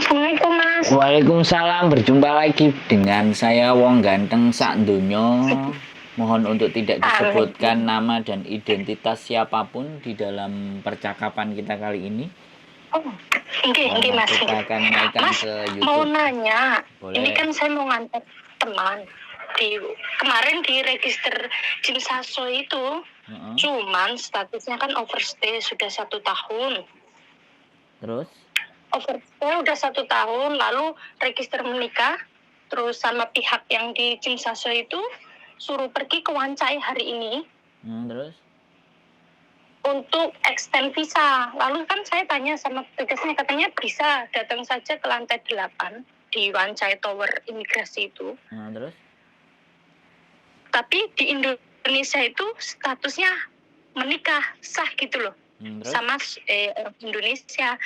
Assalamualaikum Mas. Waalaikumsalam, berjumpa lagi dengan saya Wong Ganteng sak dunyo. Mohon untuk tidak disebutkan Amin. nama dan identitas siapapun di dalam percakapan kita kali ini. Oh, enggak Karena Mas. kita akan naikkan Mas, ke mau YouTube. nanya. Boleh. Ini kan saya mau ngantar teman. Kemarin di register Jim Saso itu, cuman statusnya kan overstay sudah 1 tahun. Terus? Overstay udah 1 tahun, lalu register menikah, terus sama pihak yang di Jim Saso itu suruh pergi ke Wancai hari ini. Terus? Untuk extend visa. Lalu kan saya tanya sama petugasnya, katanya bisa datang saja ke lantai 8 di Wancai Tower imigrasi itu. Terus? Tapi di Indonesia itu statusnya menikah, sah gitu loh. Sama Indonesia.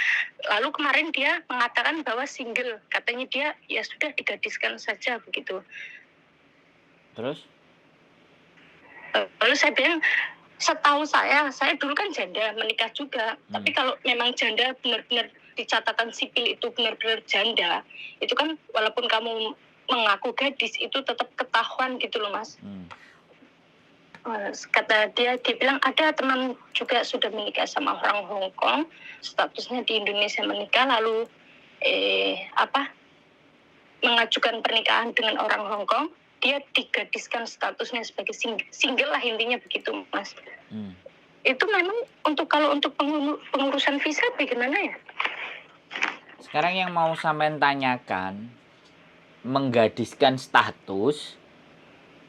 Lalu kemarin dia mengatakan bahwa single. Katanya dia ya sudah digadiskan saja begitu. Terus? Lalu saya bilang, setahu saya dulu kan janda, menikah juga. Tapi kalau memang janda benar-benar di catatan sipil itu benar-benar janda, itu kan walaupun kamu mengaku gadis, itu tetap ketahuan gitu loh Mas. Kata dia bilang ada teman juga sudah menikah sama orang Hong Kong, statusnya di Indonesia menikah, lalu mengajukan pernikahan dengan orang Hong Kong, dia digadiskan statusnya sebagai single lah, intinya begitu Mas. Itu memang kalau untuk pengurusan visa bagaimana ya? Sekarang yang mau sampean tanyakan, menggadiskan status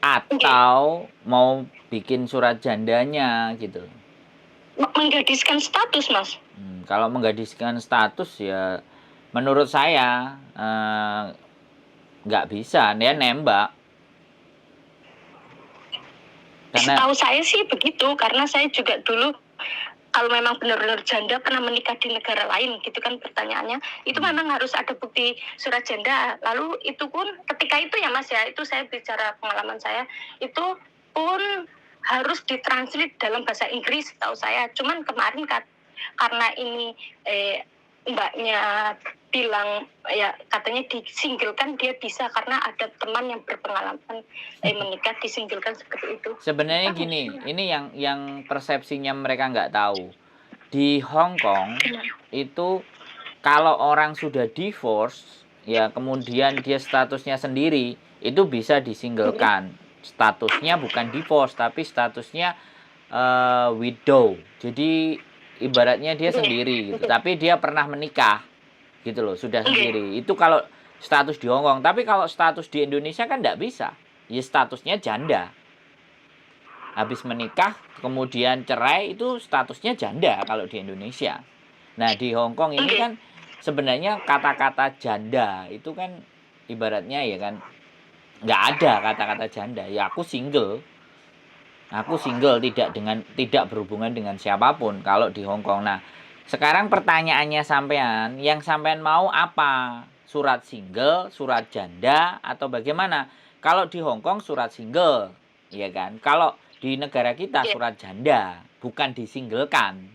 atau mau bikin surat jandanya gitu? Menggadiskan status Mas. Kalau menggadiskan status ya menurut saya nggak bisa, dia nembak. Karena setahu saya sih begitu, karena saya juga dulu kalau memang benar-benar janda pernah menikah di negara lain gitu kan pertanyaannya, itu memang harus ada bukti surat janda. Lalu itu pun ketika itu ya Mas ya, itu saya bicara pengalaman saya, itu pun harus ditranslate dalam bahasa Inggris tahu saya. Cuman kemarin karena ini mbaknya bilang ya katanya disinggalkan, dia bisa karena ada teman yang berpengalaman menikah disinggalkan seperti itu. Sebenarnya gini, ini yang persepsinya mereka nggak tahu. Di Hong Kong itu kalau orang sudah divorce ya kemudian dia statusnya sendiri, itu bisa disinggalkan. Statusnya bukan divorce tapi statusnya widow. Jadi ibaratnya dia sendiri gitu. Tapi dia pernah menikah gitu loh, sudah sendiri. Itu kalau status di Hong Kong. Tapi kalau status di Indonesia kan nggak bisa. Ya statusnya janda. Habis menikah kemudian cerai, itu statusnya janda kalau di Indonesia. Nah di Hong Kong ini kan sebenarnya kata-kata janda itu kan ibaratnya ya kan nggak ada kata-kata janda. Ya aku single tidak berhubungan dengan siapapun kalau di Hong Kong. Nah sekarang pertanyaannya sampean, yang sampean mau apa? Surat single, surat janda, atau bagaimana? Kalau di Hong Kong surat single, ya kan? Kalau di negara kita surat janda, bukan disinglekan.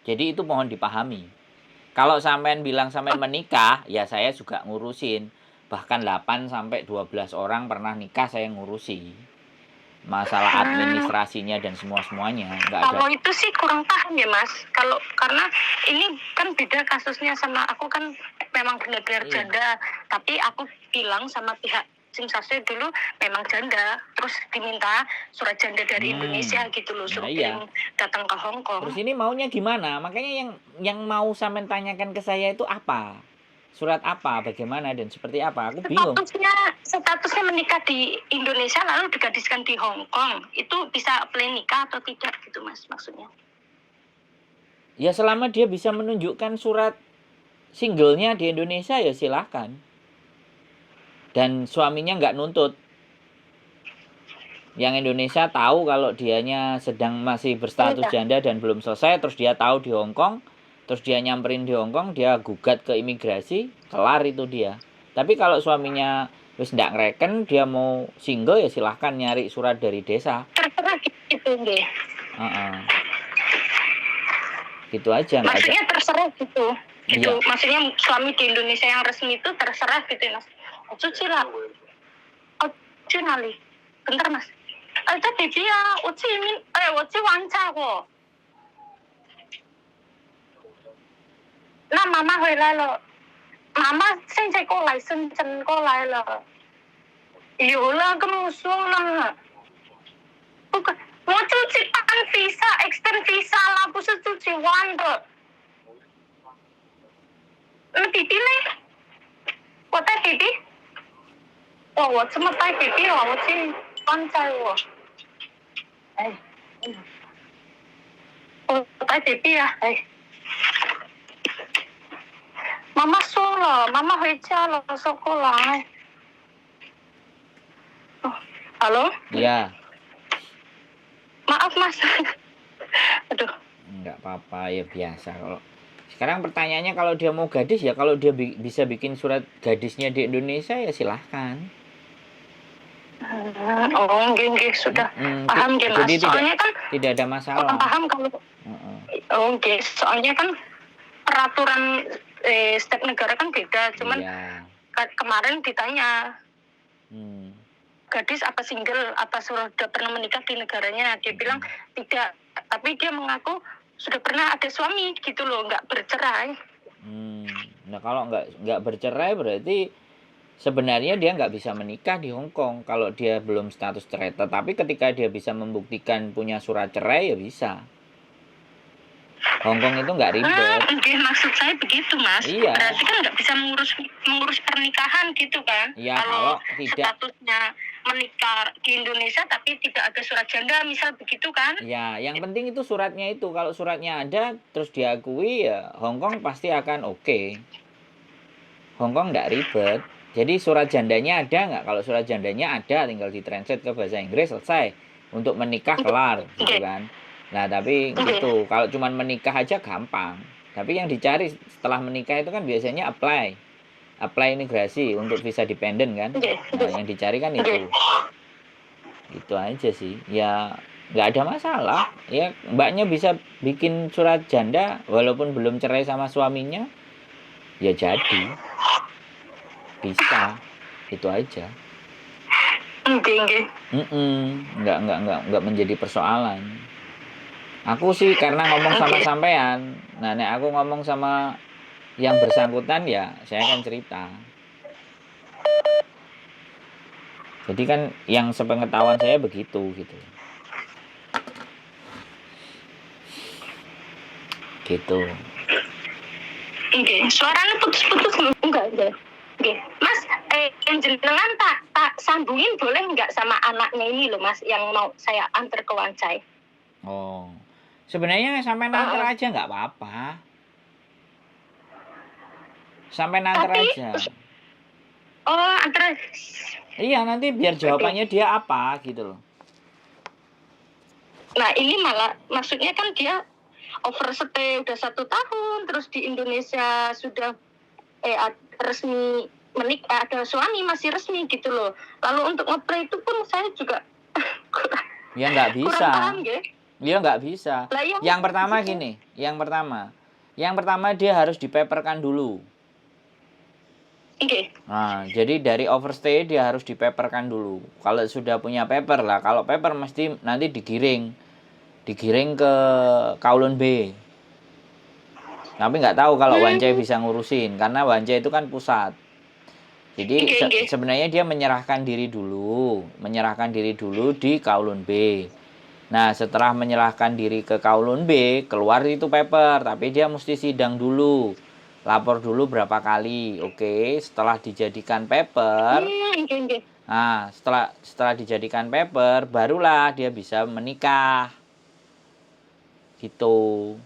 Jadi itu mohon dipahami. Kalau sampean bilang sampean menikah, ya saya juga ngurusin. Bahkan 8 sampai 12 orang pernah nikah saya ngurusi. Masalah administrasinya dan semuanya nggak ada. Kalau itu sih kurang paham ya Mas. Karena ini kan beda kasusnya sama aku, kan memang benar-benar janda. Tapi aku bilang sama pihak Jim Saso dulu memang janda, terus diminta surat janda dari Indonesia gitu loh, suruh datang ke Hong Kong. Terus ini maunya gimana? Makanya yang mau sampean tanyakan ke saya itu apa? Surat apa, bagaimana, dan seperti apa? Aku bingung. Statusnya menikah di Indonesia lalu digadiskan di Hong Kong, itu bisa apply nikah atau tidak gitu Mas maksudnya? Ya selama dia bisa menunjukkan surat singlenya di Indonesia ya silahkan. Dan suaminya nggak nuntut. Yang Indonesia tahu kalau dianya sedang masih berstatus janda dan belum selesai, terus dia tahu di Hong Kong, terus dia nyamperin di Hong Kong, dia gugat ke imigrasi, kelar itu dia. Tapi kalau suaminya wis ndak ngereken, dia mau single ya silahkan nyari surat dari desa. Terserah gitu deh. Gitu aja. Maksudnya terserah gitu. gitu. Iya. Maksudnya suami di Indonesia yang resmi itu terserah gitu ya, Mas. Cuci lah. cuci nali. Bentar, Mas. 저 비비야, 어찌 완차고. 那妈妈回来了，妈妈现在过来深圳过来了，有了跟我说了，不可，我就去办 visa extend visa 啦，不是自己玩的。那弟弟呢？我带弟弟。哇，我这么带弟弟了，我去放在我。哎，我带弟弟啊，哎。妈妈说了，妈妈回家了，说过来。哦，halo? Iya. Maaf Mas. Aduh. Enggak apa-apa, ya biasa. Kalau sekarang pertanyaannya, kalau dia mau gadis ya, kalau dia bisa bikin surat gadisnya di Indonesia ya silahkan. Oh, nggih, sudah paham nggih Mas. Jadi Soalnya kan tidak ada masalah. Paham kalau oh nggih, soalnya kan peraturan setiap negara kan beda. Cuman kemarin ditanya gadis apa single, apa sudah pernah menikah di negaranya. Dia bilang tidak, tapi dia mengaku sudah pernah ada suami gitu loh, nggak bercerai. Nah kalau nggak bercerai berarti sebenarnya dia nggak bisa menikah di Hong Kong kalau dia belum status cerai. Tetapi ketika dia bisa membuktikan punya surat cerai ya bisa. Hong Kong itu nggak ribet. Maksud saya begitu Mas. Iya. Berarti kan nggak bisa mengurus pernikahan gitu kan? Iya, kalau tidak statusnya menikah di Indonesia tapi tidak ada surat janda misal begitu kan? Ya, yang penting itu suratnya itu. Kalau suratnya ada terus diakui ya Hong Kong pasti akan oke. Hong Kong nggak ribet. Jadi surat jandanya ada nggak? Kalau surat jandanya ada tinggal ditranslate ke bahasa Inggris selesai. Untuk menikah kelar gitu kan. Nah tapi gitu, kalau cuman menikah aja gampang. Tapi yang dicari setelah menikah itu kan biasanya apply imigrasi untuk visa dependent kan. Nah yang dicari kan itu. Itu aja sih. Ya nggak ada masalah. Ya mbaknya bisa bikin surat janda walaupun belum cerai sama suaminya. Ya jadi. Bisa. Itu aja. Nggak menjadi persoalan. Aku sih karena ngomong sama sampean. Nah, nek aku ngomong sama yang bersangkutan ya saya akan cerita. Jadi kan yang sepengetahuan saya begitu gitu. Gitu. Suaranya putus-putus enggak. Mas, yang jenengan tak sambungin boleh nggak sama anaknya ini loh Mas yang mau saya antar ke Wancai? Oh. Sebenarnya sampai nanti aja nggak apa-apa. Sampai nanti aja. Oh, antar. Iya, nanti biar jawabannya dia apa gitu loh. Nah, ini malah maksudnya kan dia overstay udah 1 tahun, terus di Indonesia sudah resmi menikah, ada suami masih resmi gitu loh. Lalu untuk nge-play itu pun saya juga ya nggak bisa. Kurang paham, ya? Dia nggak bisa. Yang pertama gini, yang pertama dia harus dipaperkan dulu. Nah, jadi dari overstay dia harus dipaperkan dulu. Kalau sudah punya paper lah, kalau paper mesti nanti digiring ke Kowloon B. Tapi nggak tahu kalau Wancai bisa ngurusin, karena Wancai itu kan pusat. Jadi sebenarnya dia menyerahkan diri dulu di Kowloon B. Nah, setelah menyerahkan diri ke Kowloon B, keluar itu paper, tapi dia mesti sidang dulu. Lapor dulu berapa kali. Oke, setelah dijadikan paper. Nah, setelah dijadikan paper, barulah dia bisa menikah. Gitu.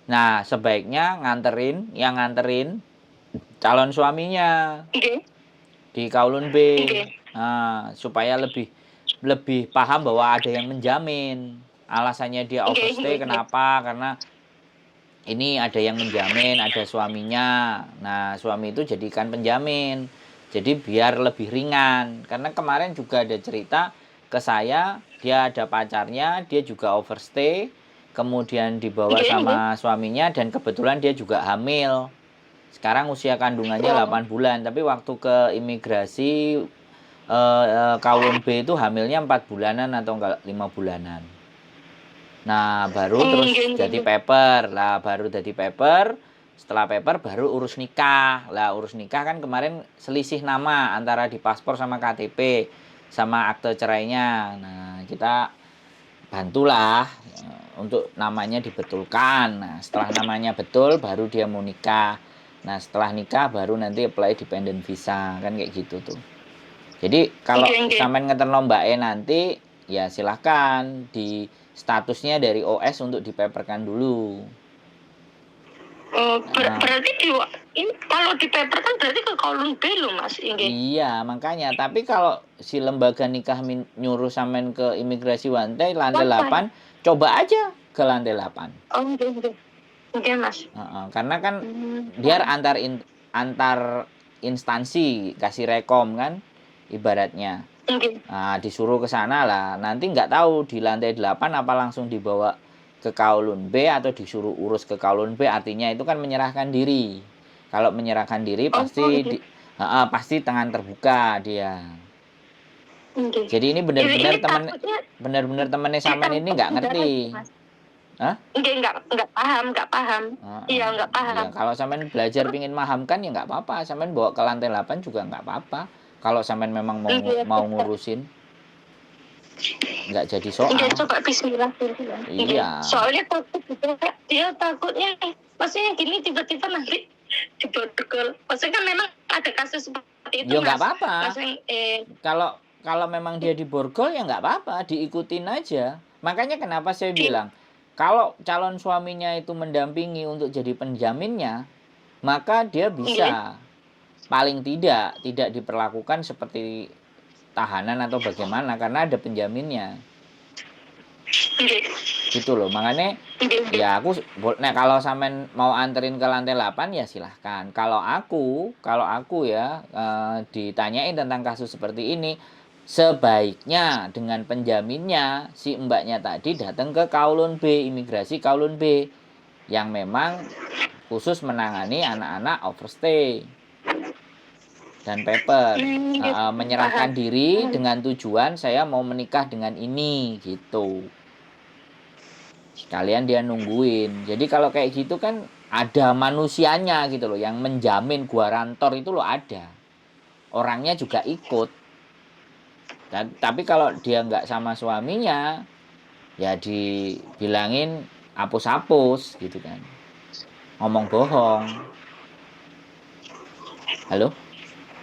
Nah, sebaiknya nganterin calon suaminya di Kowloon B. Nah, supaya lebih paham bahwa ada yang menjamin. Alasannya dia overstay kenapa? Karena ini ada yang menjamin, ada suaminya. Nah, suami itu jadikan penjamin. Jadi biar lebih ringan. Karena kemarin juga ada cerita ke saya, dia ada pacarnya, dia juga overstay, kemudian dibawa sama suaminya dan kebetulan dia juga hamil. Sekarang usia kandungannya 8 bulan, tapi waktu ke imigrasi Kowloon B itu hamilnya 4 bulanan atau enggak 5 bulanan. Nah, baru terus jadi paper. Lah, baru jadi paper. Setelah paper baru urus nikah. Lah, urus nikah kan kemarin selisih nama antara di paspor sama KTP sama akte cerainya. Nah, kita bantulah untuk namanya dibetulkan. Nah, setelah namanya betul baru dia mau nikah. Nah, setelah nikah baru nanti apply dependent visa, kan kayak gitu tuh. Jadi kalau sampean ngeterno Mbak E nanti ya silahkan di statusnya dari OS untuk dipaperkan dulu. Berarti kalau di paper kan berarti ke Kowloon B loh Mas. Iya, makanya. Tapi kalau si lembaga nikah nyuruh sampean ke imigrasi lantai 8, coba aja ke lantai 8. Oh, oke Mas. Karena kan biar antar instansi kasih rekom kan ibaratnya. Nah, disuruh ke sana lah. Nanti nggak tahu di lantai 8 apa langsung dibawa ke Kowloon B atau disuruh urus ke Kowloon B, artinya itu kan menyerahkan diri. Kalau menyerahkan diri pasti pasti tangan terbuka dia. Jadi ini benar-benar temennya sampean ini nggak ngerti. Hah? Nggak paham. Iya, nggak paham. Ya, kalau sampean belajar pingin mahamkan ya nggak apa-apa. Sampean bawa ke lantai 8 juga nggak apa-apa. Kalau sampean memang mau ngurusin. Nggak jadi soal. Coba bismillah. Iya. Soalnya dia takutnya maksudnya gini tiba-tiba nanti diborgol. Maksudnya kan memang ada kasus seperti itu. Ya nggak apa-apa. Kalau memang dia diborgol ya nggak apa-apa, diikutin aja. Makanya kenapa saya bilang kalau calon suaminya itu mendampingi untuk jadi penjaminnya, maka dia bisa paling tidak diperlakukan seperti tahanan atau bagaimana karena ada penjaminnya. Gitu loh. Makanya ya kalau sampean mau anterin ke lantai 8 ya silahkan. Kalau aku ya ditanyain tentang kasus seperti ini, sebaiknya dengan penjaminnya si mbaknya tadi datang ke Kowloon B, imigrasi Kowloon B yang memang khusus menangani anak-anak overstay dan paper, menyerahkan diri dengan tujuan saya mau menikah dengan ini gitu. Kalian dia nungguin. Jadi kalau kayak gitu kan ada manusianya gitu loh yang menjamin guarantor itu loh ada. Orangnya juga ikut. Tapi kalau dia nggak sama suaminya, ya dibilangin hapus-hapus gitu kan. Ngomong bohong. Halo?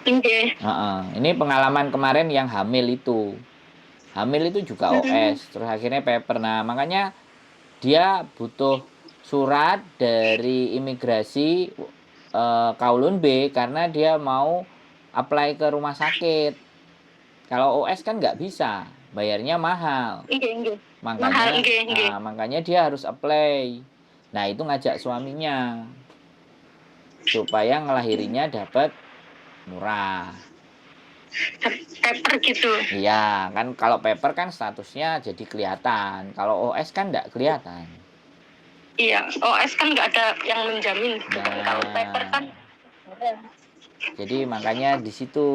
Ini pengalaman kemarin yang hamil itu. Hamil itu juga OS, terus akhirnya paper. Nah, makanya dia butuh surat dari imigrasi Kowloon B karena dia mau apply ke rumah sakit. Kalau OS kan nggak bisa, bayarnya mahal. Makanya dia harus apply. Nah, itu ngajak suaminya supaya ngelahirinya dapat murah. Paper gitu. Iya, kan kalau paper kan statusnya jadi kelihatan. Kalau OS kan nggak kelihatan. Iya, OS kan nggak ada yang menjamin. Kalau paper kan. Jadi makanya di situ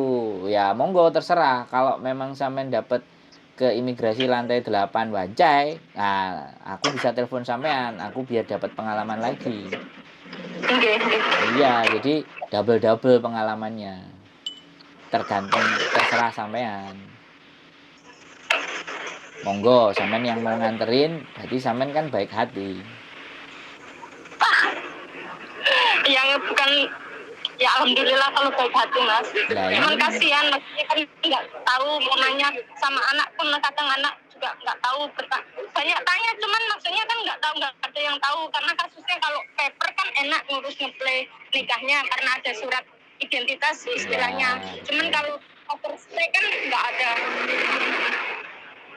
ya monggo terserah kalau memang sampean dapat ke imigrasi lantai 8 Wancai, nah aku bisa telepon sampean, aku biar dapat pengalaman lagi. Iya, jadi double pengalamannya. Terserah sampean. Monggo sampean yang mau nganterin, berarti sampean kan baik hati. Yang bukan. Ya alhamdulillah kalau baik hati Mas. Emang kasihan maksudnya kan nggak tahu mau nanya sama anak pun kadang anak juga nggak tahu banyak tanya cuman maksudnya kan nggak ada yang tahu karena kasusnya kalau paper kan enak ngurus ngeplay nikahnya karena ada surat identitas istilahnya. Cuman kalau overstay kan nggak ada.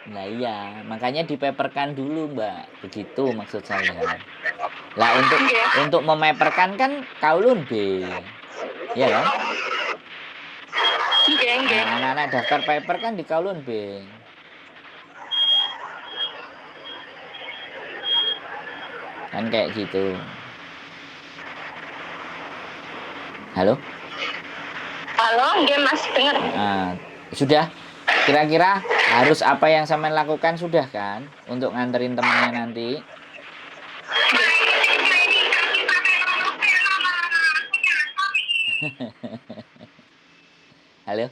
Nah iya, makanya dipaperkan dulu Mbak, begitu maksud saya. Lah untuk memaperkan kan Kowloon B. Iya kan? Nah, anak-anak daftar paper kan di Kowloon B. Kan kayak gitu. Halo? Halo, nggih Mas, dengar. Nah, sudah. Kira-kira harus apa yang sampean lakukan sudah kan untuk nganterin temennya nanti? Halo?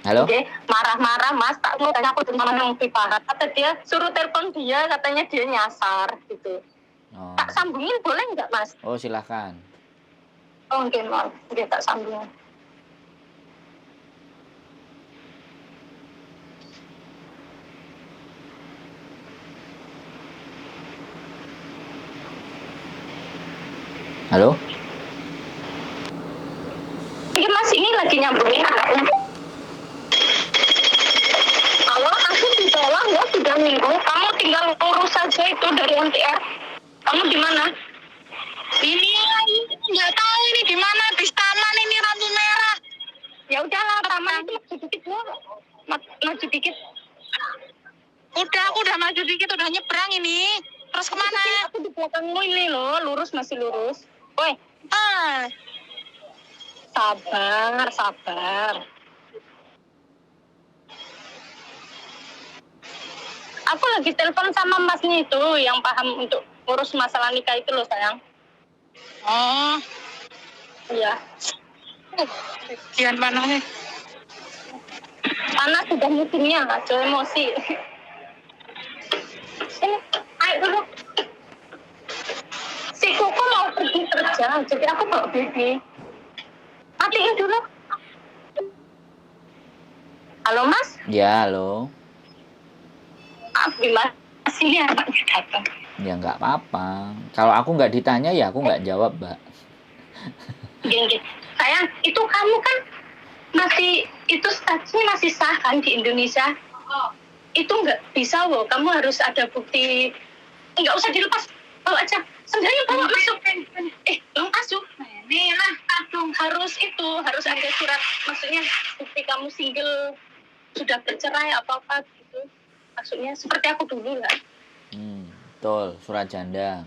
Halo? Oke, marah-marah Mas, tak mau tanya aku cuma nang Piparat. Kata dia suruh telepon dia, katanya dia nyasar gitu. Oh. Tak sambungin boleh nggak Mas? Oh, silakan. Oh, oke Mas, dia tak sambungin. Halo? Ini Mas, ini lagi nyambungin anaknya. Halo, aku di bawah ya sudah minggu. Kamu tinggal urus saja itu dari MTR. Kamu di mana? Ini nggak tahu ini di mana, di taman ini lampu merah. Ya udahlah, taman itu maju dikit loh. Maju dikit. Udah, aku udah maju dikit, udah nyebrang ini. Terus kemana? Aku di belakangmu ini loh, lurus masih lurus. Woi. Sabar, sabar. Aku lagi telepon sama masnya itu yang paham untuk urus masalah nikah itu loh sayang. Oh. Iya. Kian panasnya. Panas sudah musimnya, jangan emosi. Ini, ayo dulu. Si Koko mau pergi kerja, jadi aku bawa baby. Matiin dulu. Halo Mas? Ya, halo. Gimana? Sini anaknya datang. Ya nggak apa-apa. Kalau aku nggak ditanya ya aku nggak jawab, Mbak. Gini, sayang, itu kamu kan masih, itu statusnya masih sah kan di Indonesia? Itu nggak bisa loh, kamu harus ada bukti. Nggak usah dilepas, bawa aja. Sendiri bawa masuk. Masuk. Nih lah, harus ada surat, maksudnya bukti kamu single, sudah bercerai apa-apa gitu. Maksudnya seperti aku dulu lah. Betul, surat janda.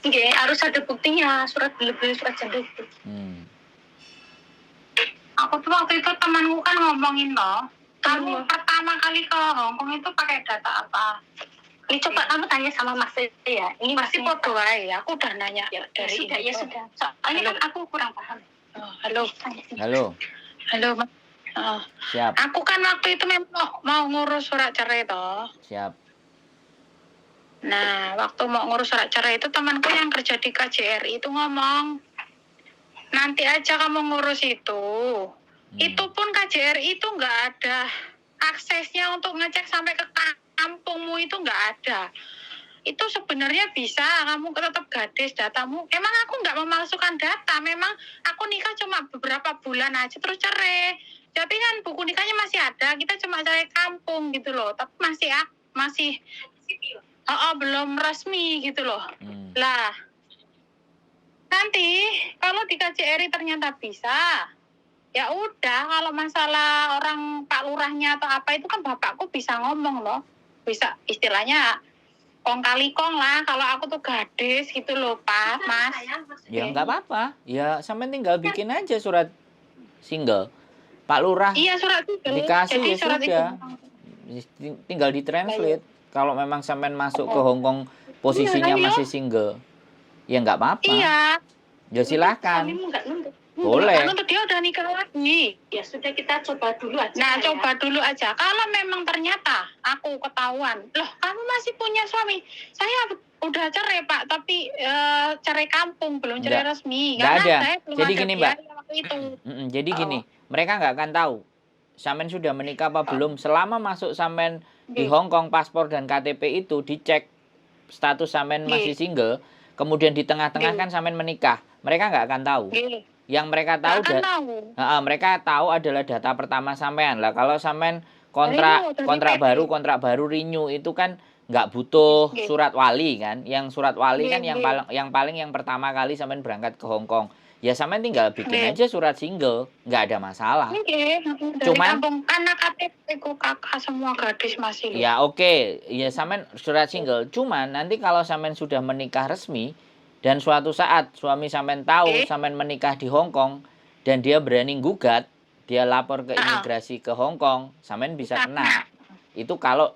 Oke, harus ada buktinya, surat beli surat janda itu. Aku tuh waktu itu temanku kan ngomongin loh, kamu pertama kali ke Hongkong itu pakai data apa? Ini coba kamu tanya sama Mas ya. Ini masih foto ya. Aku udah nanya ya, dari sudah ini. Ya sudah. Soalnya kan aku kurang paham. Halo. Halo Mas. Siap. Aku kan waktu itu memang mau ngurus surat cerai toh. Siap. Nah, waktu mau ngurus surat cerai itu temanku yang kerja di KJRI itu ngomong, nanti aja kamu ngurus itu. Itu pun KJRI itu nggak ada aksesnya untuk ngecek sampai ke kampungmu, itu nggak ada. Itu sebenarnya bisa, kamu tetap gadis datamu. Emang aku nggak memalsukan data, memang aku nikah cuma beberapa bulan aja terus cerai. Tapi kan buku nikahnya masih ada, kita cuma cerai kampung gitu loh. Tapi masih belum resmi gitu loh. Lah, nanti kalau di KJRI ternyata bisa, ya udah, kalau masalah orang Pak Lurahnya atau apa itu kan bapakku bisa ngomong loh, bisa istilahnya kong kali kong lah, kalau aku tuh gadis gitu loh Pak, Mas. Ya nggak apa-apa, ya sampai tinggal bikin aja surat single. Pak Lurah iya, surat single dikasih. jadi ya surat sudah itu. Tinggal ditranslate. Kalau memang sampean masuk ke Hongkong posisinya masih single, ya nggak apa-apa. Iya. Ya silakan. Boleh. Untuk dia udah nikah lagi. Ya sudah, kita coba dulu aja. Nah, coba dulu aja. Kalau memang ternyata aku ketahuan, loh kamu masih punya suami. Saya udah cerai Pak, tapi cerai kampung, belum cerai resmi. Nggak ada. Saya belum jadi ada gini Mbak. Itu. Jadi gini, mereka nggak akan tahu sampean sudah menikah apa belum selama masuk sampean di Hongkong, paspor dan KTP itu dicek status sampean masih single. Kemudian di tengah-tengah kan sampean menikah, mereka nggak akan tahu. Yang mereka tahu, mereka tahu adalah data pertama sampean lah. Kalau sampean kontrak baru renew itu kan nggak butuh Nggih. surat wali kan. Yang surat wali kan Nggih, yang paling yang pertama kali sampean berangkat ke Hong Kong. Ya sampean tinggal bikin nggih. aja surat single, nggak ada masalah. Nggih, dari Cuman kampung anak KTP ku kakak semua gadis masih lho. ya oke, ya sampean surat single. Cuman nanti kalau sampean sudah menikah resmi dan suatu saat suami sampean tahu Nggih. sampean menikah di Hong Kong dan dia berani gugat, dia lapor ke Heeh. imigrasi ke Hong Kong, sampean bisa Bisa kena. Itu kalau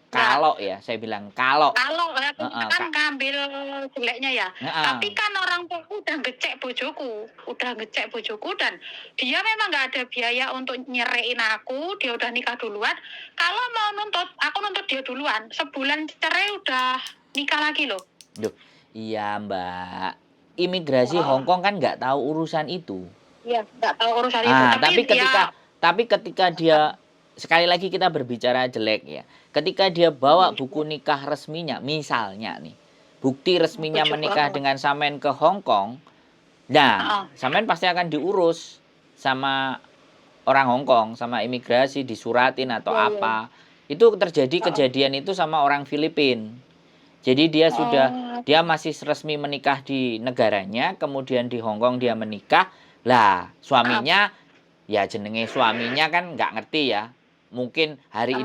ya saya bilang kalau. Kalau Heeh, kan ngambil jeleknya ya. heeh. Tapi kan orang tuaku udah ngecek bojoku dan dia memang nggak ada biaya untuk nyeraiin aku. Dia udah nikah duluan. Kalau mau nuntut, aku nuntut dia duluan. Sebulan cerai udah nikah lagi loh. Duh, iya Mbak. Imigrasi Hong Kong kan nggak tahu urusan itu. Iya, nggak tahu urusan itu. Ah, Tapi tapi ketika dia sekali lagi kita berbicara jelek ya. Ketika dia bawa buku nikah resminya, misalnya nih, bukti resminya menikah dengan sampean ke Hong Kong, nah, sampean pasti akan diurus sama orang Hong Kong, sama imigrasi, disuratin atau apa. Itu terjadi kejadian itu sama orang Filipina. Jadi dia masih resmi menikah di negaranya, kemudian di Hong Kong dia menikah. Lah, suaminya ya jenenge suaminya kan nggak ngerti ya. Mungkin hari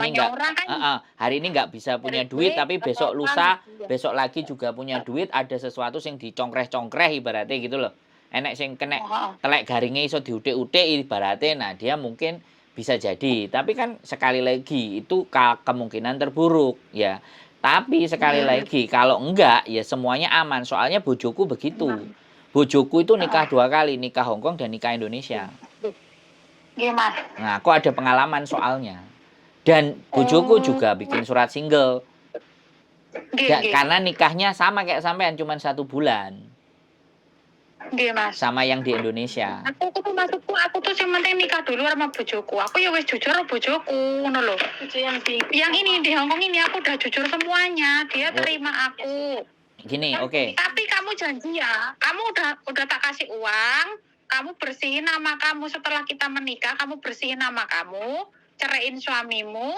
ini nggak bisa punya duit, tapi besok lusa, besok lagi juga punya duit, ada sesuatu yang dicongkreh-congkreh ibaratnya gitu loh. Enek sing kena telek garingnya iso diutik-utik ibaratnya. Nah, dia mungkin bisa jadi. Tapi kan sekali lagi itu kemungkinan terburuk ya. Tapi sekali lagi kalau enggak ya semuanya aman. Soalnya bojoku begitu. Bojoku itu nikah 2 kali, nikah Hong Kong dan nikah Indonesia. gimana? Nah, aku ada pengalaman soalnya. Dan bojoku juga bikin surat single. Karena nikahnya sama kayak sampean, cuma 1 bulan. Mas. Sama yang di Indonesia. Aku tuh yang penting nikah dulu sama bojoku. Aku ya wis jujur sama bojoku, ngono lho. Yang ini di Hong Kong ini aku udah jujur semuanya. Dia terima aku. Gini, oke. Tapi kamu janji ya, kamu udah tak kasih uang, kamu bersihin nama kamu setelah kita menikah, kamu bersihin nama kamu, ceraiin suamimu,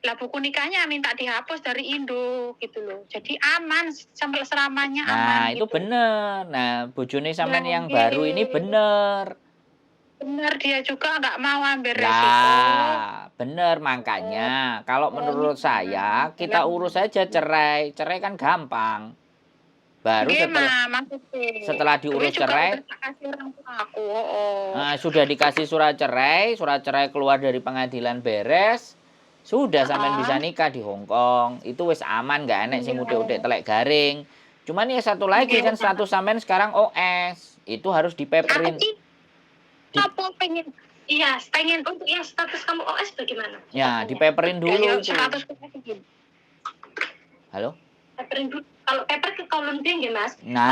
lah buku nikahnya minta dihapus dari Indo gitu loh. Jadi aman sampai selamanya aman. Nah, itu gitu. bener. Nah, bojone sampean yang baru ini bener. Bener, dia juga nggak mau ambil resiko. Nah, bener makanya. Kalau menurut saya, kita urus aja cerai. Cerai kan gampang. Baru setelah diurus cerai, nah, sudah dikasih surat cerai keluar dari pengadilan beres, sudah sampean bisa nikah di Hong Kong. Itu wis aman, nggak enek sing udik-udik telek garing. Cuman ya satu lagi kan status sampean sekarang OS, itu harus dipeperin. Pengen untuk yang status kamu OS bagaimana? Ya, dipeperin dulu itu. Halo? Peperin dulu. Kalau paper ke Kowloon Bank ya Mas. Nah.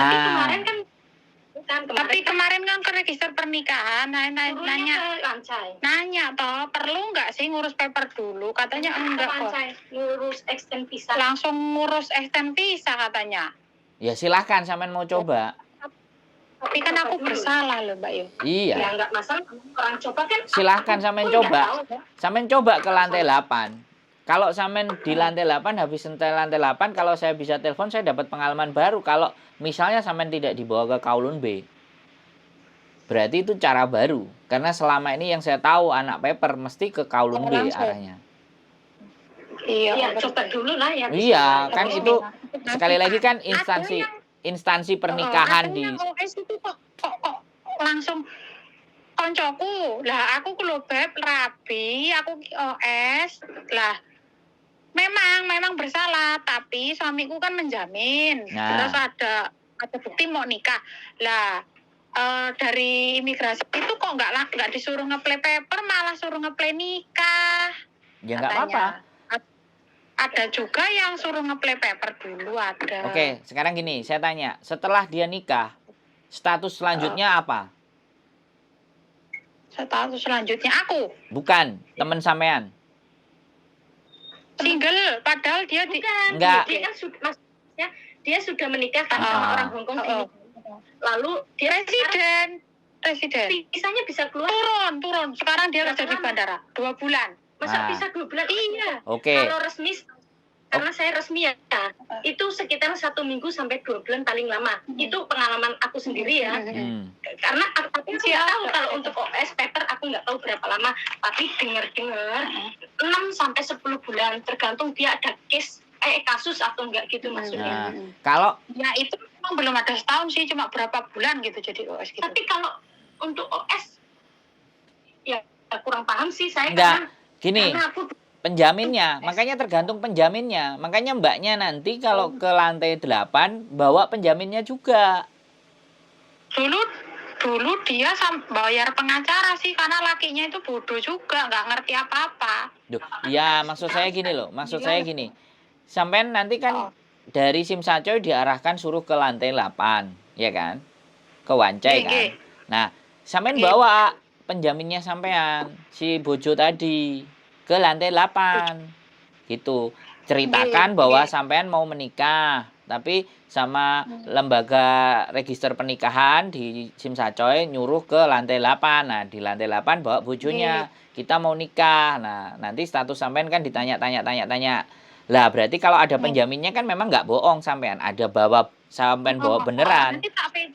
Tapi kemarin kan ke register pernikahan nanya toh perlu nggak sih ngurus paper dulu, katanya enggak kok. Ngurus extend visa. Langsung ngurus extend visa katanya. Ya silahkan sampean mau coba. Tapi kan aku bersalah loh Mbak Yu. Iya. Ya enggak masalah, orang coba kan. Silahkan sampean coba. Sampean coba ke lantai 8. Kalau sampean di lantai 8, habis sentai lantai 8, kalau saya bisa telepon, saya dapat pengalaman baru. Kalau misalnya sampean tidak dibawa ke Kowloon Bay, berarti itu cara baru. Karena selama ini yang saya tahu anak paper mesti ke Kowloon Bay arahnya. Iya, coba dulu lah ya. Iya, kan itu sekali lagi kan instansi pernikahan di OS itu kok langsung koncoku. Lah aku kalau beb rapi, aku OS. Lah memang bersalah, tapi suamiku kan menjamin. Nah. Terus ada bukti mau nikah. Lah dari imigrasi itu kok nggak disuruh ngeplay paper, malah suruh ngeplay nikah. Ya nggak apa-apa. Ada juga yang suruh ngeplay paper dulu ada. Oke, sekarang gini, saya tanya, setelah dia nikah, status selanjutnya apa? Status selanjutnya aku. Bukan, teman sampean. Single, padahal dia enggak. Dia kan dia sudah menikah kan sama orang Hong Kong. Lalu dia residen. Visanya bisa keluar. Turun. Sekarang dia kerja di bandara 2 bulan. Masa bisa 2 bulan? Iya. Oke. Kalau resmi karena saya resmi ya, itu sekitar 1 minggu sampai 2 bulan paling lama. Itu pengalaman aku sendiri ya. Karena aku nggak tahu kalau untuk OS paper aku nggak tahu berapa lama, tapi dengar-dengar 6 sampai 10 bulan, tergantung dia ada kasus atau enggak gitu maksudnya. Kalau ya itu memang belum ada setahun sih, cuma berapa bulan gitu jadi OS gitu. Tapi kalau untuk OS ya kurang paham sih saya. Enggak, gini. Karena aku penjaminnya, makanya tergantung penjaminnya. Makanya mbaknya nanti kalau ke lantai 8 bawa penjaminnya juga. Dulu dia bayar pengacara sih, karena lakinya itu bodoh juga, nggak ngerti apa-apa. Ya maksud saya gini loh, sampean nanti kan dari Simsacoy diarahkan suruh ke lantai 8, ya kan? Ke Wancai kan. Nah, sampean bawa penjaminnya sampean, si bojo tadi, ke lantai 8 gitu, ceritakan bahwa sampean mau menikah tapi sama lembaga register pernikahan di Simsacoy nyuruh ke lantai 8. Nah di lantai 8 bawa bojonya, kita mau nikah. Nah nanti status sampean kan ditanya-tanya lah, berarti kalau ada penjaminnya kan memang nggak bohong, sampean sampean bawa beneran. Nanti tapi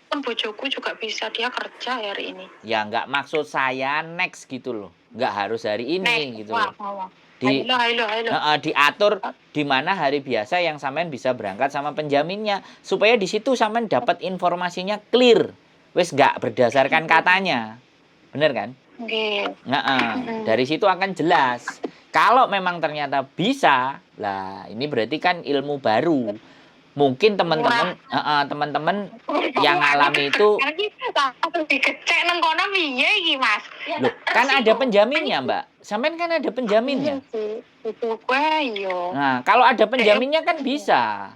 pun bojoku juga bisa, dia kerja hari ini. Ya nggak, maksud saya next gitu loh, nggak harus hari ini gitu loh. Diatur di mana hari biasa yang sampean bisa berangkat sama penjaminnya, supaya di situ sampean dapat informasinya clear, wes nggak berdasarkan katanya, bener kan? Dari situ akan jelas. Kalau memang ternyata bisa, lah ini berarti kan ilmu baru. Mungkin teman-teman yang alami itu dikecek nang kono piye iki, Mas? Loh, kan ada penjaminnya, Mbak. Sampean kan ada penjaminnya. Itu gue yo. Nah, kalau ada penjaminnya kan bisa.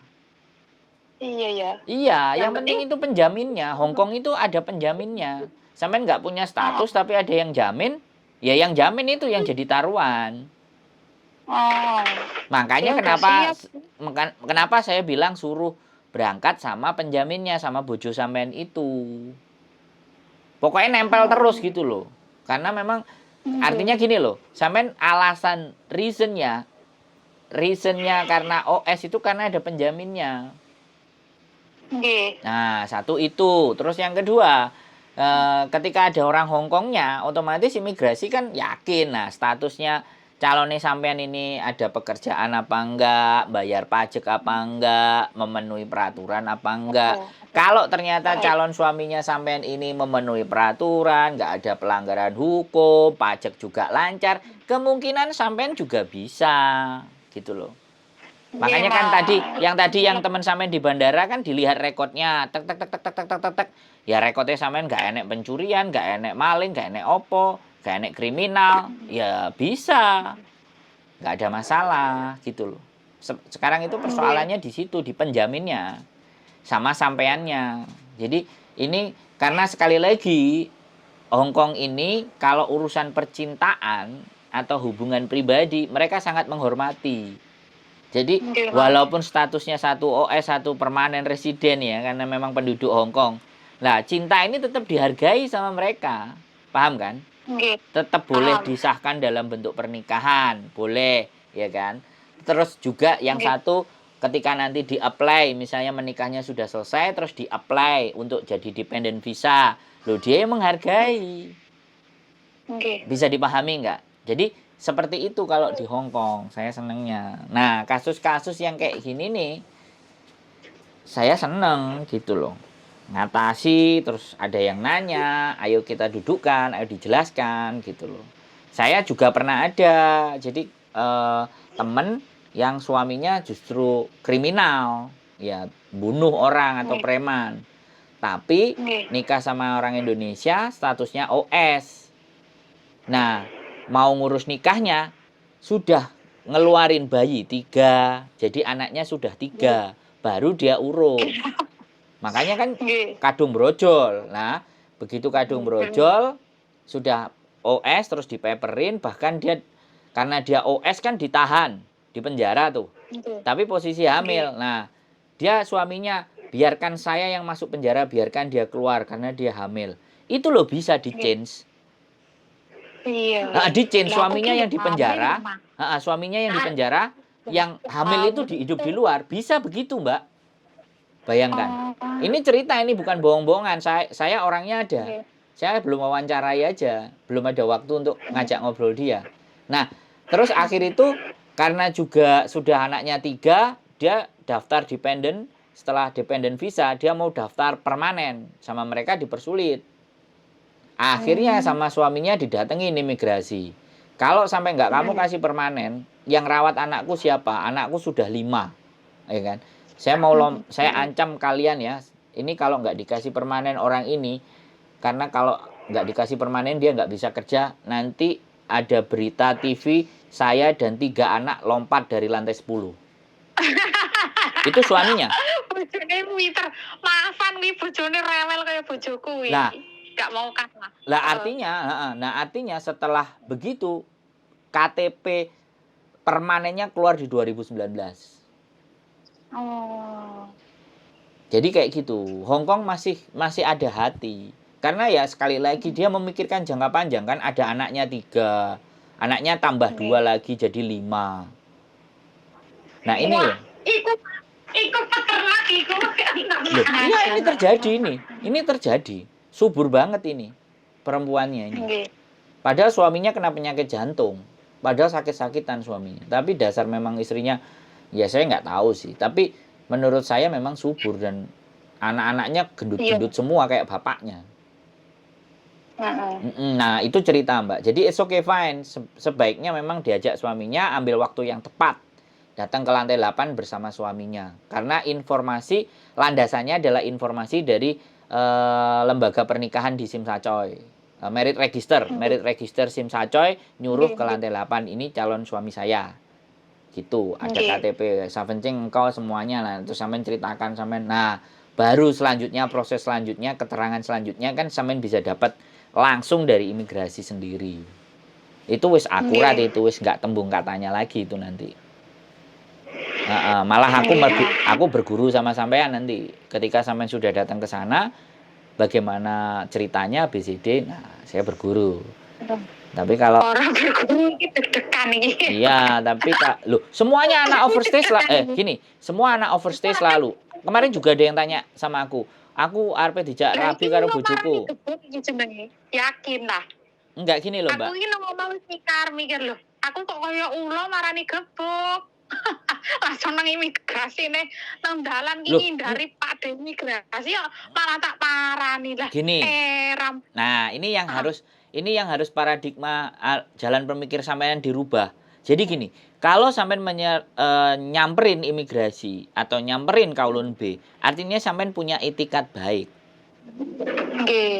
Iya ya. Iya, yang penting itu penjaminnya. Hongkong itu ada penjaminnya. Sampean nggak punya status tapi ada yang jamin, ya yang jamin itu yang jadi taruhan. Makanya kenapa saya bilang suruh berangkat sama penjaminnya, sama bojo sampean itu. Pokoknya nempel terus gitu loh. Karena memang artinya gini loh, sampean alasan reasonnya karena OS itu karena ada penjaminnya. Nah, satu itu. Terus yang kedua, ketika ada orang Hongkongnya, otomatis imigrasi kan yakin. Nah, statusnya calonnya sampean ini ada pekerjaan apa enggak, bayar pajak apa enggak, memenuhi peraturan apa enggak. Kalau ternyata calon suaminya sampean ini memenuhi peraturan, enggak ada pelanggaran hukum, pajak juga lancar, kemungkinan sampean juga bisa, gitu loh. Makanya kan tadi yang teman sampean di bandara kan dilihat rekodnya, tek. Ya rekodnya sampean enggak enek pencurian, enggak enek maling, enggak enek opo, enggak enek kriminal, ya bisa. Enggak ada masalah, gitu loh. Sekarang itu persoalannya di situ, di penjaminnya sama sampeannya. Jadi ini karena sekali lagi Hongkong ini kalau urusan percintaan atau hubungan pribadi mereka sangat menghormati. Jadi walaupun statusnya satu OS, satu permanen residen ya, karena memang penduduk Hongkong. Nah, cinta ini tetap dihargai sama mereka. Paham kan? Tetap boleh disahkan dalam bentuk pernikahan, boleh, ya kan? Terus juga yang satu, ketika nanti di-apply, misalnya menikahnya sudah selesai, terus di-apply untuk jadi dependent visa. Loh, dia yang menghargai. Bisa dipahami nggak? Jadi, seperti itu kalau di Hongkong, saya senengnya. Nah, kasus-kasus yang kayak gini nih, saya seneng gitu loh. Ngatasi, terus ada yang nanya, ayo kita dudukkan, ayo dijelaskan gitu loh. Saya juga pernah ada, jadi temen yang suaminya justru kriminal, ya bunuh orang atau preman, tapi nikah sama orang Indonesia, statusnya OS. Nah, mau ngurus nikahnya sudah ngeluarin bayi 3, jadi anaknya sudah 3, baru dia urus. Makanya kan kadung brojol. Nah, begitu kadung brojol sudah OS terus dipeperin, bahkan dia karena dia OS kan ditahan di penjara tuh. Tapi posisi hamil. Nah, dia suaminya, biarkan saya yang masuk penjara, biarkan dia keluar karena dia hamil. Itu loh bisa di-change. Iya. Nah, di-change suaminya yang di penjara. Suaminya yang di penjara yang hamil itu hidup di luar. Bisa begitu, Mbak. Bayangkan. Ini cerita, ini bukan bohong-bohongan. Saya orangnya ada. Saya belum wawancarai aja. Belum ada waktu untuk ngajak ngobrol dia. Nah, terus akhir itu karena juga sudah anaknya 3, dia daftar dependen. Setelah dependen visa, dia mau daftar permanen. Sama mereka dipersulit. Akhirnya sama suaminya didatengin imigrasi. Kalau sampai nggak kamu kasih permanen, yang rawat anakku siapa? Anakku sudah 5, ya kan? Saya ancam kalian ya. Ini kalau nggak dikasih permanen orang ini, karena kalau nggak dikasih permanen dia nggak bisa kerja. Nanti ada berita TV saya dan 3 anak lompat dari lantai 10. Itu suaminya. Bojone Twitter, maafan nih bojone rewel kayak bojoku wi. Nah, gak mau kalah. Artinya setelah begitu KTP permanennya keluar di 2019. Oh. Jadi kayak gitu. Hong Kong masih ada hati. Karena ya sekali lagi dia memikirkan jangka panjang kan, ada anaknya 3. Anaknya tambah 2 lagi jadi 5. Nah, ini loh. Iku peternak iku. Iya, ini terjadi ini. Ini terjadi. Subur banget ini perempuannya ini. Padahal suaminya kena penyakit jantung. Padahal sakit-sakitan suaminya. Tapi dasar memang istrinya, ya saya nggak tahu sih. Tapi menurut saya memang subur dan anak-anaknya gendut-gendut semua kayak bapaknya. Nah, itu cerita, Mbak. Jadi it's okay fine. Sebaiknya memang diajak suaminya ambil waktu yang tepat. Datang ke lantai 8 bersama suaminya. Karena informasi landasannya adalah informasi dari lembaga pernikahan di Sim Sacoy. Merit register Sim Sacoy nyuruh ke lantai 8, ini calon suami saya. Gitu, ada KTP, savencing engkau semuanya lah. Terus sampean ceritakan sampean. Nah, baru selanjutnya proses selanjutnya, keterangan selanjutnya kan sampean bisa dapat langsung dari imigrasi sendiri. Itu wis akurat, itu wis nggak tembung katanya lagi itu nanti. Malah aku berguru sama sampean nanti ketika sampean sudah datang ke sana, bagaimana ceritanya BCD. Nah, saya berguru. Tapi kalau orang berguru itu deg-degan iki. Iya, tapi semuanya anak overstay gini, semua anak overstay selalu. Kemarin juga ada yang tanya sama aku arep dijak rabi karo bojoku. Yakin lah. Enggak, gini loh, Mbak. Aku iki ngomong mikir loh. Aku kok kaya ulo marani gebuk. Langsung nang imigrasi nih, nang dalan iki dari Pak imigrasi ya malah tak parani lah. Gini. Nah, ini yang harus paradigma jalan pemikir sampean dirubah. Jadi gini, kalau sampean nyamperin imigrasi atau nyamperin Kowloon B, artinya sampean punya itikat baik.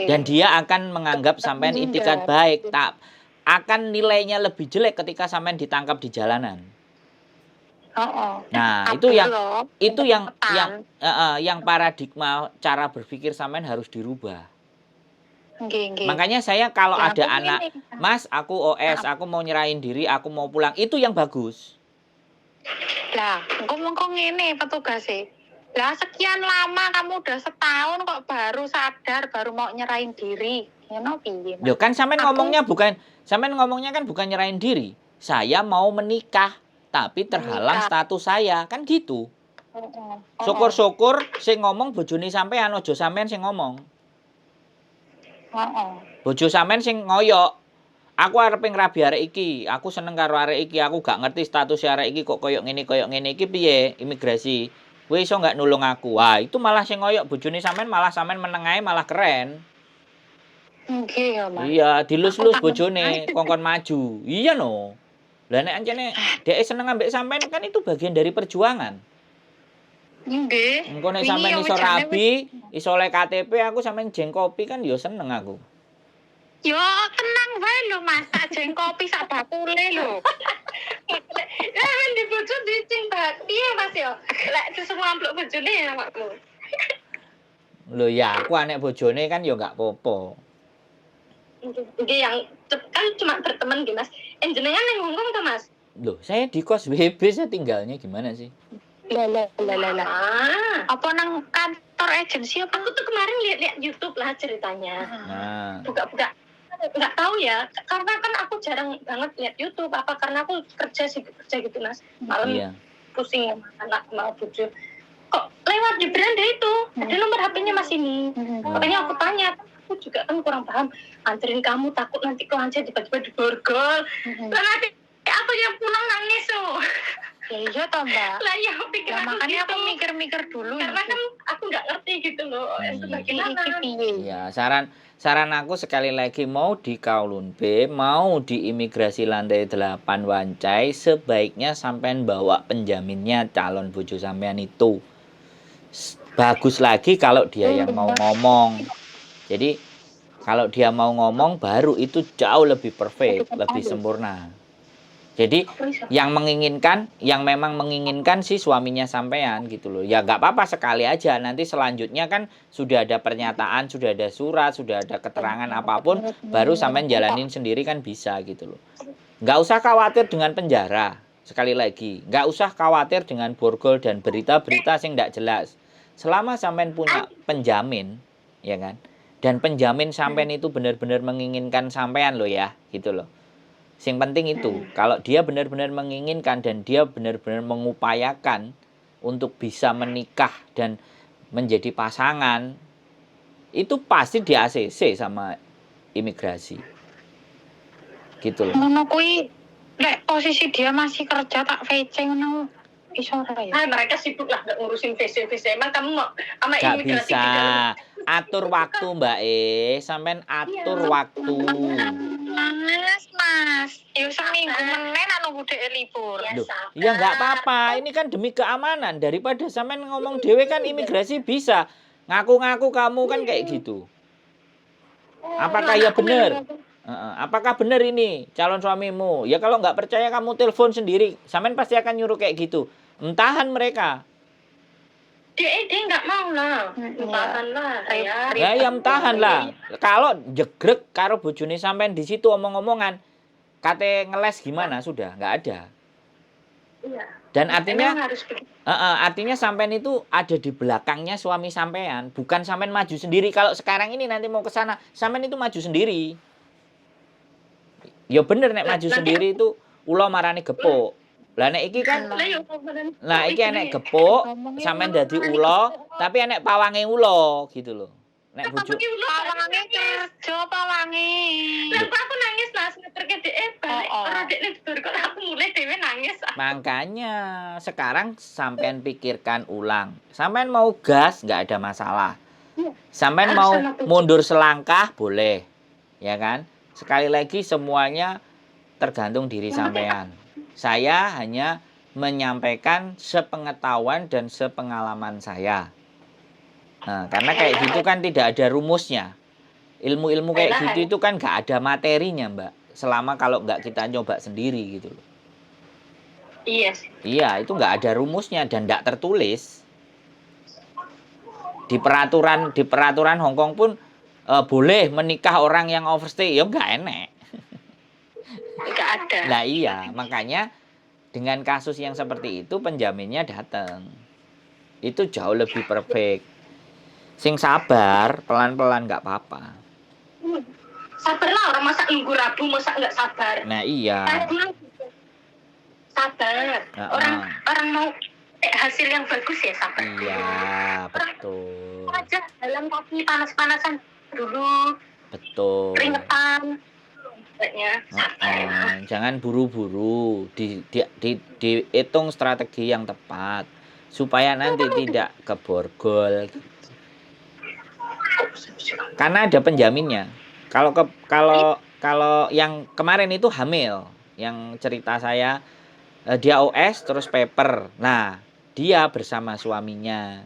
Dan dia akan menganggap sampean itikat baik, tak akan nilainya lebih jelek ketika sampean ditangkap di jalanan. Nah, itu yang paradigma cara berpikir sampean harus dirubah. Makanya saya kalau ada anak, Mas, aku OS, aku mau nyerahin diri, aku mau pulang, itu yang bagus. Lah, ngomong ngene petugas sih. Lah, sekian lama kamu udah setahun kok baru sadar, baru mau nyerahin diri. Ngono piye? Loh, kan sampean ngomongnya kan bukan nyerahin diri. Saya mau menikah, tapi terhalang status saya, kan gitu. Syukur-syukur sing ngomong bojone sampean, aja sampean sing ngomong. Bojo sampean sing ngoyok. Aku arep ngrabi arek iki, aku seneng karo arek iki, aku gak ngerti status arek iki kok koyok ngene iki piye imigrasi. Kowe iso gak nulung aku? Wah, itu malah sing ngoyok bojone sampean, malah sampean menengae malah keren. Nggih ya, Mas. Iya, dilus-lus bojone kongkon maju. Iya no. Lah nek ancene dhek seneng ambek sampean kan itu bagian dari perjuangan. Nggih. Engko nek sampean iso rabi, iso oleh KTP, aku sampean jengkopi kan ya seneng aku. Yo tenang wae lho Mas, tak jengkopi sak bakule lho. Lah di bojo dicing banget. Piye Mas yo? Lek semua amplop bojone ya awakmu. Lho ya, aku anek bojone kan ya enggak apa-apa. Nggih, yang kan cuma berteman nggih Mas. Jenengan nang Hongkong ta Mas? Loh, saya di kos WB, saya tinggalnya gimana sih? Lah. Apa nang kantor agensi apa? Aku tuh kemarin lihat YouTube lah ceritanya. Nah, Buka-buka nggak tahu ya, karena kan aku jarang banget lihat YouTube, apa karena aku kerja gitu Mas, malam Iya. pusing sama anak sama cucu. Kok lewat di beranda itu ada nomor HP-nya Mas ini. Makanya aku tanya, aku juga kan kurang paham. Anterin kamu takut nanti kelancar tiba-tiba diborgol. Lah nanti aku yang pulang nangis tuh. Ya iya toh Mbak. Lah ya pikir Ya, aku makanya gitu. aku mikir-mikir dulu Karena kan aku nggak ngerti gitu loh. Itu bagaimana? Ya, saran aku sekali lagi, mau di Kowloon B, mau di imigrasi lantai 8 Wancai, sebaiknya sampean bawa penjaminnya calon bojo sampean itu. Bagus lagi kalau dia yang mau ngomong. Jadi kalau dia mau ngomong baru itu jauh lebih perfect, lebih sempurna. Jadi yang memang menginginkan si suaminya sampean gitu loh. Ya nggak apa-apa sekali aja. Nanti selanjutnya kan sudah ada pernyataan, sudah ada surat, sudah ada keterangan apapun, baru sampean jalanin sendiri kan bisa gitu loh. Nggak usah khawatir dengan penjara. Sekali lagi, nggak usah khawatir dengan borgol dan berita-berita yang nggak jelas. Selama sampean punya penjamin, ya kan? Dan penjamin sampean itu benar-benar menginginkan sampean loh ya, gitu loh. Yang penting itu, kalau dia benar-benar menginginkan dan dia benar-benar mengupayakan untuk bisa menikah dan menjadi pasangan, itu pasti di ACC sama imigrasi. Gitu loh. Ngono kuwi lek posisi dia masih kerja tak VC ngono iso ora ya? Nah, mereka sibuk lah nggak ngurusin visa. Emang kamu mau sama Gak imigrasi bisa. gitu? Atur waktu Mbak sampean atur waktu. Mas. Ya seminggu menen anu budhe libur. Loh, ya nggak apa-apa. Ini kan demi keamanan. Daripada sampean ngomong dewe kan imigrasi bisa. Ngaku-ngaku kamu kan kayak gitu. Apakah ya benar? Apakah benar ini calon suamimu? Ya kalau nggak percaya kamu telepon sendiri. Sampean pasti akan nyuruh kayak gitu. Entahan mereka. Dia nggak mau lah. Entahan lah. Ya entahan lah. Kalau jegrek karo bojone sampean di situ omong-omongan, kate ngeles gimana sudah nggak ada. Iya. Dan artinya harus artinya sampean itu ada di belakangnya suami sampean, bukan sampean maju sendiri. Kalau sekarang ini nanti mau ke sana, sampean itu maju sendiri. Ya bener nek maju sendiri itu ulo marani gepuk. Lah nek iki kan nah iki enek gepuk, sampean dadi ulo, tapi enek pawange ulo gitu loh. Nek bojo Pawange kerja pawange. Lah aku nangis Mas, ngeterke dhek balik ora dekne diborgol aku mulai dhewe nangis. Makanya sekarang sampean pikirkan ulang. Sampean mau gas nggak ada masalah. Sampean mau mundur selangkah boleh. Ya kan? Sekali lagi semuanya tergantung diri sampean. Saya hanya menyampaikan sepengetahuan dan sepengalaman saya. Nah, karena kayak gitu kan tidak ada rumusnya. Ilmu-ilmu kayak gitu itu kan nggak ada materinya, Mbak. Selama kalau nggak kita coba sendiri gitu loh. Iya. Iya, itu nggak ada rumusnya dan nggak tertulis. Di peraturan Hong Kong pun boleh menikah orang yang overstay, ya nggak enek. Nggak ada. Nah iya, makanya dengan kasus yang seperti itu penjaminnya datang. Itu jauh lebih perfect. Sing sabar, pelan-pelan nggak apa-apa. Sabarlah orang masa nunggu Rabu, masa nggak sabar. Nah iya. Sabar. Orang mau hasil yang bagus ya sabar. Iya, betul. Aja dalam kaki panas-panasan dulu. Betul. Keringetan. Jangan buru-buru, dihitung strategi yang tepat supaya nanti tidak keborgol. Karena ada penjaminnya. Kalau yang kemarin itu hamil, yang cerita saya dia OS terus paper. Nah, dia bersama suaminya.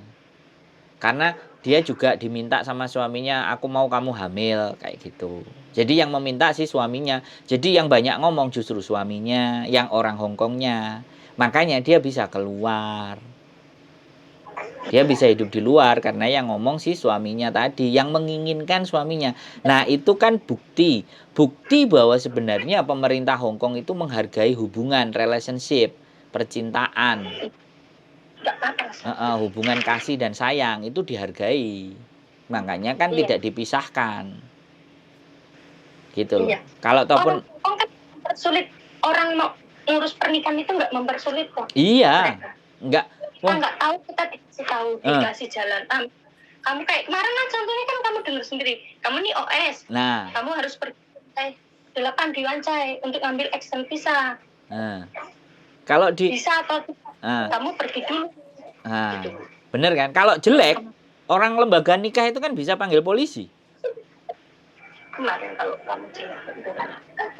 Karena dia juga diminta sama suaminya, aku mau kamu hamil, kayak gitu. Jadi yang meminta si suaminya. Jadi yang banyak ngomong justru suaminya, yang orang Hongkongnya. Makanya dia bisa keluar. Dia bisa hidup di luar karena yang ngomong si suaminya tadi, yang menginginkan suaminya. Nah, itu kan bukti. Bukti bahwa sebenarnya pemerintah Hongkong itu menghargai hubungan, relationship, percintaan. Hubungan kasih dan sayang itu dihargai. Makanya kan tidak dipisahkan. gitu loh. Iya. Kalau ataupun Orang kan mempersulit, orang mau ngurus pernikahan itu nggak mempersulit kok. iya, Mereka. enggak. Kita nggak tahu, kita dikasih tahu, dikasih jalan. Kamu kayak kemarin lah contohnya kan kamu dengar sendiri. Kamu nih OS, Nah, kamu harus pergi ke 8 di Wancai untuk ambil extend visa. kalau di Bisa atau tidak, kamu pergi dulu. Gitu. bener kan? Kalau jelek, orang lembaga nikah itu kan bisa panggil polisi. Kemarin kalau kamu jelek.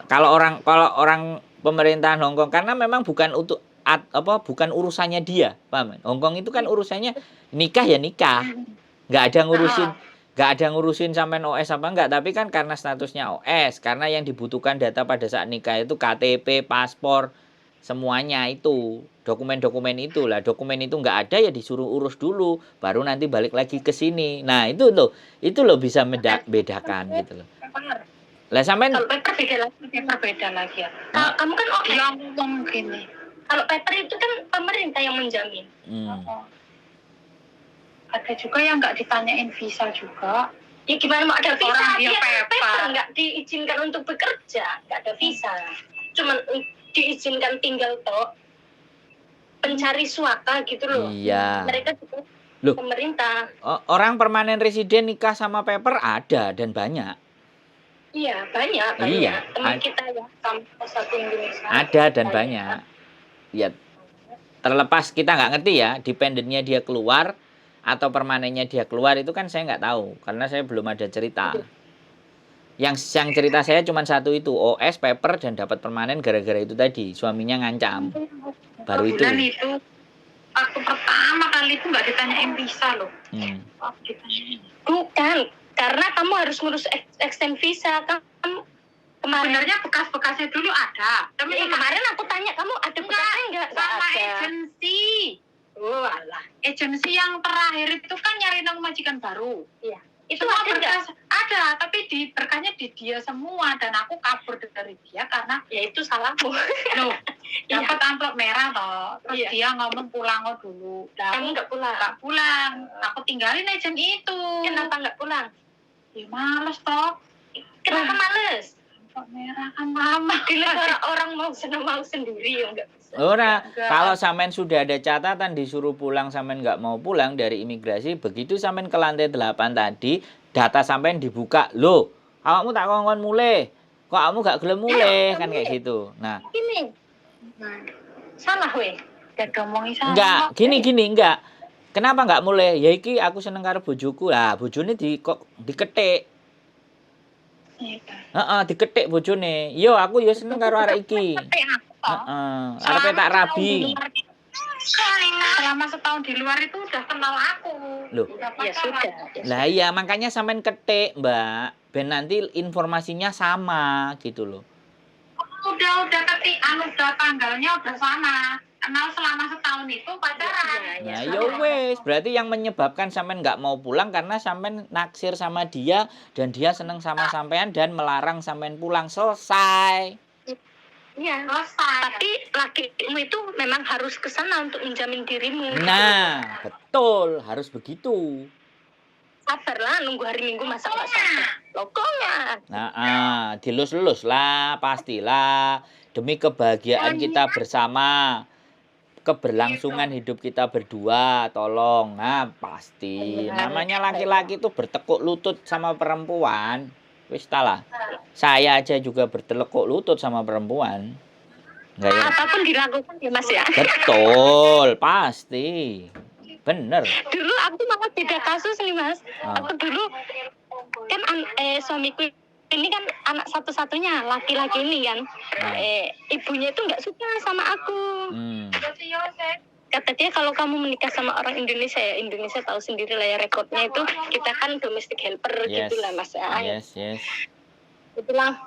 Kalau orang pemerintahan Hong Kong, karena memang bukan untuk bukan urusannya dia, paham? Hong Kong itu kan urusannya nikah ya nikah, nggak ada ngurusin sampai OS apa enggak, tapi kan karena statusnya OS, karena yang dibutuhkan data pada saat nikah itu KTP, paspor, semuanya itu dokumen-dokumen itulah, dokumen itu nggak ada ya disuruh urus dulu, baru nanti balik lagi ke sini. Nah itu loh bisa bedakan gitu loh. Lah sampean kalau paper beda lagi ya. Kamu kan yang ngomong gini. Kalau paper itu kan pemerintah yang menjamin. Ada juga yang nggak ditanyain visa juga. Ya gimana mau ada visa? Orang dia paper nggak diizinkan untuk bekerja, nggak ada visa. Cuman diizinkan tinggal toh pencari suaka gitu loh. Iya. Mereka juga pemerintah. Orang permanen residen nikah sama paper ada dan banyak. Iya, banyak. Iya. Teman kita ya, kampus satu Indonesia. Ada dan banyak. Ya, terlepas kita nggak ngerti ya, dependennya dia keluar atau permanennya dia keluar itu kan saya nggak tahu, karena saya belum ada cerita. Yang cerita saya cuma satu itu, OS, paper, dan dapat permanen gara-gara itu tadi, suaminya ngancam. Baru itu. Dan itu waktu pertama kali itu nggak ditanyain visa loh. Bukan. Karena kamu harus ngurus extend visa kan. Sebenarnya bekas-bekasnya dulu ada. Tapi kemarin aku tanya kamu ada bekasnya enggak? Sama agensi. Alah. Agensi yang terakhir itu kan nyari nama majikan baru. Iya. Itu semua ada berkas ada, tapi berkasnya di dia semua dan aku kabur dari dia karena ya itu salahmu. Loh, dapat amplop merah toh. Terus dia ngomong pulang dulu. Kamu nggak pulang? Nggak pulang. Aku tinggalin agent itu. Kenapa nggak pulang? Ya males toh. Kenapa males? Amplop merah kan lama. Di negara orang mau sendiri ya nggak bisa. Ora, kalau sampean sudah ada catatan disuruh pulang, sampean nggak mau pulang dari imigrasi, begitu sampean ke lantai 8 tadi, data sampean dibuka, loh, awakmu tak kongkon mulai, kok kamu gak gelem mulai, kan kayak gitu. Nah, ini salah weh, gak ngomongin sama. Enggak, gini enggak. Kenapa nggak mulai? Ya iki aku seneng karo bojoku lah, bojone diketik. Diketik bojone. Yo aku yo seneng karo arek iki. Arepe tak rabi. Selama setahun di luar itu udah kenal aku. Loh. Ya sudah. Lah iya, makanya sampean ketik, Mbak. Ben nanti informasinya sama gitu loh. Udah ketik, udah tanggalnya udah sama. Kenal selama setahun itu pacaran. Nah, ya wes, berarti yang menyebabkan sampean nggak mau pulang karena sampean naksir sama dia dan dia seneng sama sampean dan melarang sampean pulang. Selesai. Iya. Tapi lakimu itu memang harus ke sana untuk menjamin dirimu. Nah, betul, harus begitu. Sabarlah, nunggu hari Minggu masa nggak sabar. Lokonya. Nah, dilus-lus lah, pastilah. Demi kebahagiaan kita bersama, keberlangsungan hidup kita berdua, tolong. Nah, pasti. Namanya laki-laki itu bertekuk lutut sama perempuan. Wis lah. Saya aja juga bertekuk lutut sama perempuan. Enggak ya? Apapun dilakukan ya Mas ya. Betul, pasti. Bener. Dulu aku malah beda kasus nih Mas. Aku dulu kan suamiku ini kan anak satu-satunya laki-laki ini kan. Ibunya itu nggak suka sama aku. Kata dia kalau kamu menikah sama orang Indonesia ya Indonesia tahu sendiri lah ya rekodnya itu kita kan domestic helper gitulah Mas. Yes. Dia bilang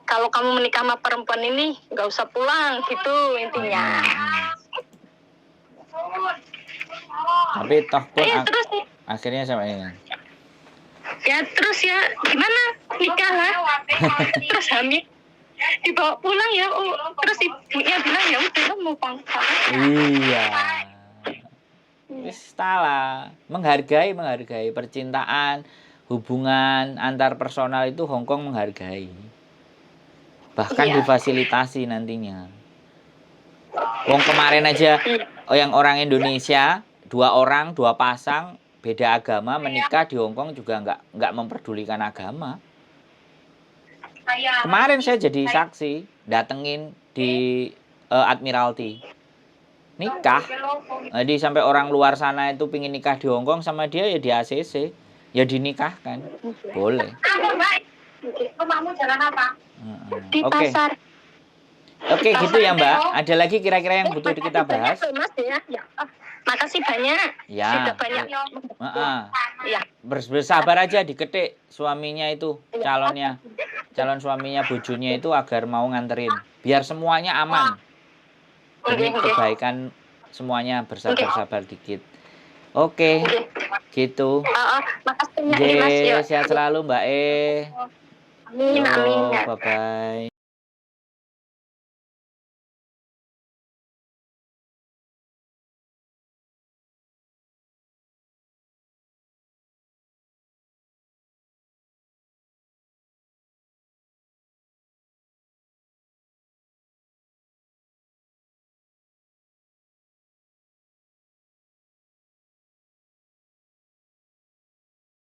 kalau kamu menikah sama perempuan ini nggak usah pulang gitu intinya. Tapi toh pun Terus akhirnya sama ini. Ya terus ya gimana nikah lah. Terus hamil dibawa pulang ya. Terus ibunya bilang ya udah mau pangkat. Iya. Wis lah. Menghargai percintaan, hubungan antar personal itu Hong Kong menghargai. Bahkan Iya. difasilitasi nantinya. Wong kemarin aja yang orang Indonesia, 2 orang, 2 pasang, beda agama menikah di Hong Kong juga nggak memperdulikan agama. Kemarin saya jadi saksi, datengin di Admiralty. Nikah. Jadi sampai orang luar sana itu pingin nikah di Hong Kong sama dia ya di ACC. Ya dinikahkan. Boleh. Rumahmu jalan apa? Di Oke. pasar. Oke, gitu ya Mbak. Ada lagi kira-kira yang butuh kita bahas? Banyak, Mas, ya. Makasih banyak. Ya. Sudah banyak. Ya. Bersabar aja diketik suaminya itu, calon suaminya bojonya itu agar mau nganterin. Biar semuanya aman. Demi kebaikan semuanya bersabar-sabar dikit. Oke. Gitu. Makasih banyak Mas. Sehat selalu Mbak E. Amin, amin. Bye-bye.